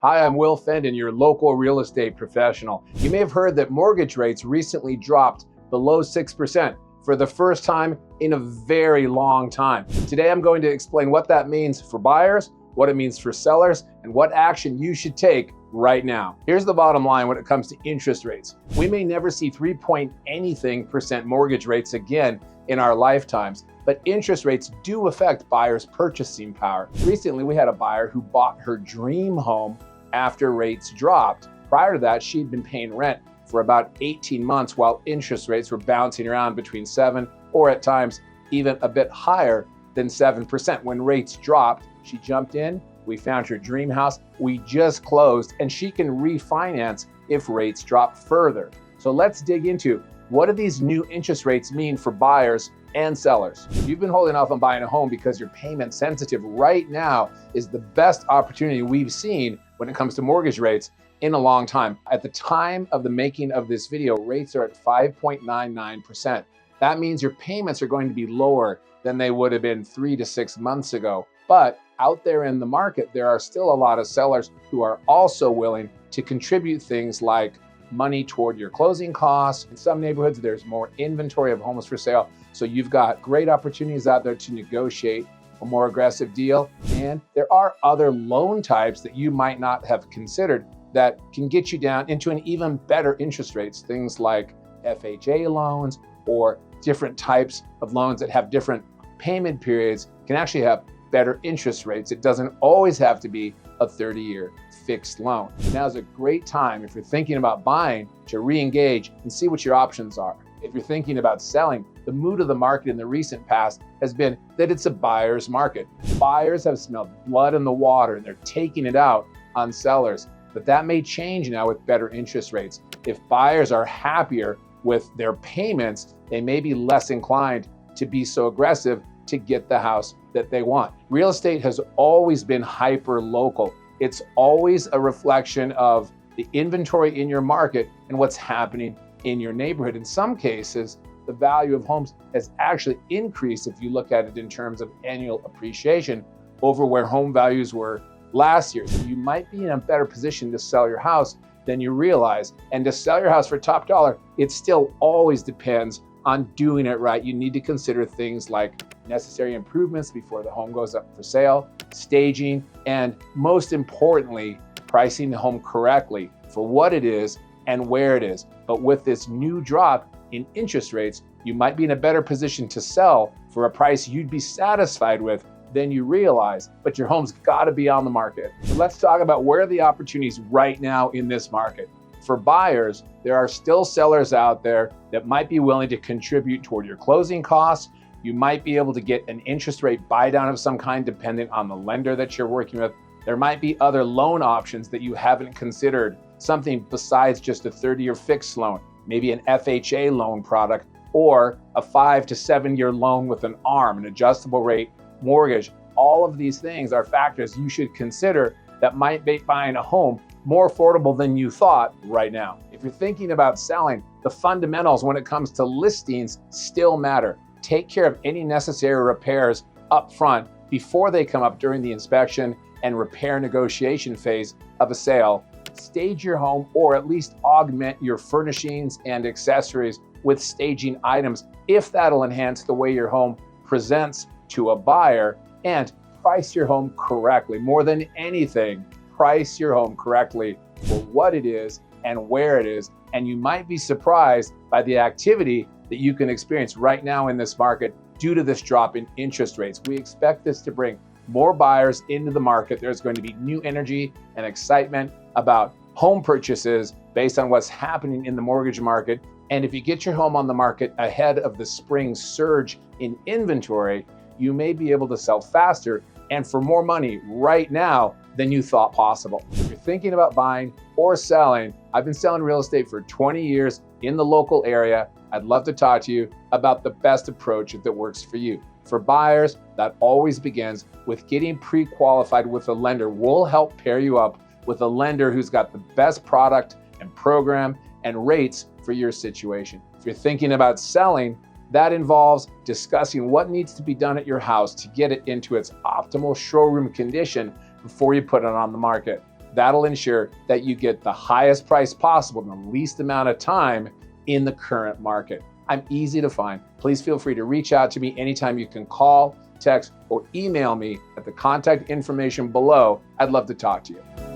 Hi, I'm Will Fendon, your local real estate professional. You may have heard that mortgage rates recently dropped below 6% for the first time in a very long time. Today, I'm going to explain what that means for buyers, what it means for sellers, and what action you should take right now. Here's the bottom line when it comes to interest rates. We may never see 3% mortgage rates again in our lifetimes, but interest rates do affect buyers' purchasing power. Recently, we had a buyer who bought her dream home after rates dropped. Prior to that, she'd been paying rent for about 18 months while interest rates were bouncing around between 7 or at times even a bit higher than 7%. When rates dropped, she jumped in, we found her dream house, we just closed, and she can refinance if rates drop further. So let's dig into what do these new interest rates mean for buyers and sellers. If you've been holding off on buying a home because you're payment sensitive, right now is the best opportunity we've seen when it comes to mortgage rates in a long time. At the time of the making of this video, rates are at 5.99%. That means your payments are going to be lower than they would have been 3 to 6 months ago. But out there in the market, there are still a lot of sellers who are also willing to contribute things like money toward your closing costs. In some neighborhoods, there's more inventory of homes for sale. So you've got great opportunities out there to negotiate a more aggressive deal. And there are other loan types that you might not have considered that can get you down into an even better interest rates. Things like FHA loans or different types of loans that have different payment periods can actually have better interest rates. It doesn't always have to be a 30-year fixed loan. Now is a great time, if you're thinking about buying, to re-engage and see what your options are. If you're thinking about selling, the mood of the market in the recent past has been that it's a buyer's market. Buyers have smelled blood in the water and they're taking it out on sellers. But that may change now with better interest rates. If buyers are happier with their payments, they may be less inclined to be so aggressive to get the house that they want. Real estate has always been hyper local. It's always a reflection of the inventory in your market and what's happening in your neighborhood. In some cases, the value of homes has actually increased if you look at it in terms of annual appreciation over where home values were last year. So you might be in a better position to sell your house than you realize. And to sell your house for top dollar, it still always depends on doing it right. You need to consider things like necessary improvements before the home goes up for sale, staging, and most importantly, pricing the home correctly for what it is and where it is. But with this new drop in interest rates, you might be in a better position to sell for a price you'd be satisfied with than you realize, but your home's got to be on the market. So let's talk about where are the opportunities right now in this market. For buyers, there are still sellers out there that might be willing to contribute toward your closing costs. You might be able to get an interest rate buy down of some kind depending on the lender that you're working with. There might be other loan options that you haven't considered, something besides just a 30-year fixed loan, maybe an FHA loan product or a 5 to 7 year loan with an ARM, an adjustable rate mortgage. All of these things are factors you should consider that might make buying a home more affordable than you thought right now. If you're thinking about selling, the fundamentals when it comes to listings still matter. Take care of any necessary repairs up front before they come up during the inspection and repair negotiation phase of a sale. Stage your home or at least augment your furnishings and accessories with staging items if that'll enhance the way your home presents to a buyer, and price your home correctly. More than anything, price your home correctly for what it is and where it is. And you might be surprised by the activity that you can experience right now in this market due to this drop in interest rates. We expect this to bring more buyers into the market. There's going to be new energy and excitement about home purchases based on what's happening in the mortgage market. And if you get your home on the market ahead of the spring surge in inventory, you may be able to sell faster and for more money right now than you thought possible. If you're thinking about buying or selling, I've been selling real estate for 20 years in the local area. I'd love to talk to you about the best approach that works for you. For buyers, that always begins with getting pre-qualified with a lender. We'll help pair you up with a lender who's got the best product and program and rates for your situation. If you're thinking about selling, that involves discussing what needs to be done at your house to get it into its optimal showroom condition before you put it on the market. That'll ensure that you get the highest price possible in the least amount of time in the current market. I'm easy to find. Please feel free to reach out to me anytime. You can call, text, or email me at the contact information below. I'd love to talk to you.